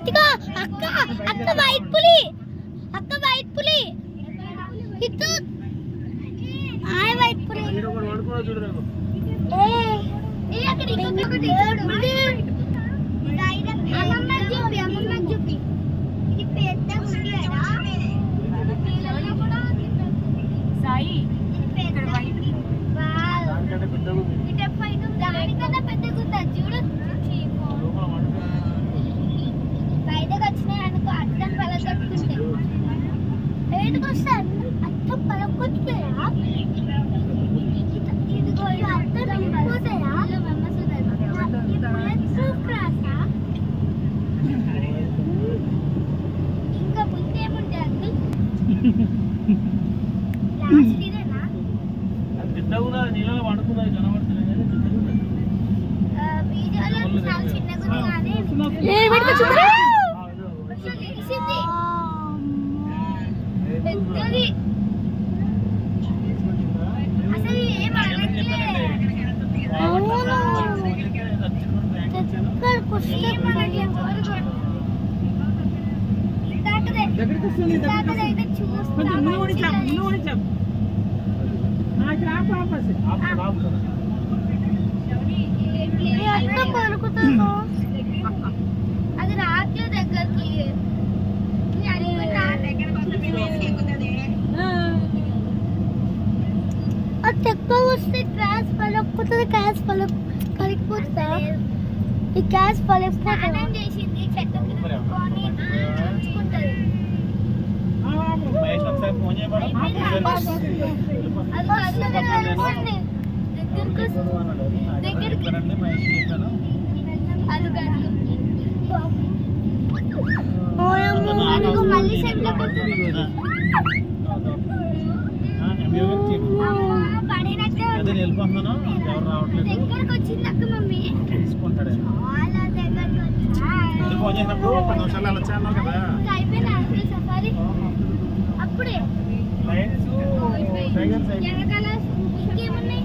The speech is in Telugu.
ఇదిగో అక్క అక్క వైట్ పులి ఇటు ఆయ్ వైట్ పులి ఏ అక్కడ ఇంకొకటి అమ్మమ్మ చూపి ఇది పెద్ద ఉంది కదా సాయి ఇక్కడ వైట్ వావ్ ఇది ఫైట్ దానికన్నా పెద్దగా ఉంది చూడు బయటకు వచ్చినాయి అనుకో అర్థం పలకొట్టుకుంటే బయటకు వస్తాను అర్థం పలకొట్టుకోయా ఇదిగో అర్థం వెళ్ళిపోతాయా ఇంకా ముందేముంటే అంకుల్ లాస్ట్ ఇదేనా పెద్దగా నీళ్ళలో పడుకున్నది కనబడుతుంది వీడియోలో చాలా చిన్నగా ఉంది కానీ పెద్దది అసలు ఏం అది రాట్లే దగ్గరికి ఎక్కువ వస్తే గ్యాస్ పలకపోతుంది గ్యాస్ పలకపోతుందా ఈ గ్యాస్ పలకపోతుంది చేసింది చెట్టు మళ్ళీ సెట్లో దగ్గరకు వచ్చింది అక్క మమ్మీ చాలా దగ్గరకు అయిపోయినా సఫారీ అప్పుడే వెనకాల ఇంకేమున్నాయి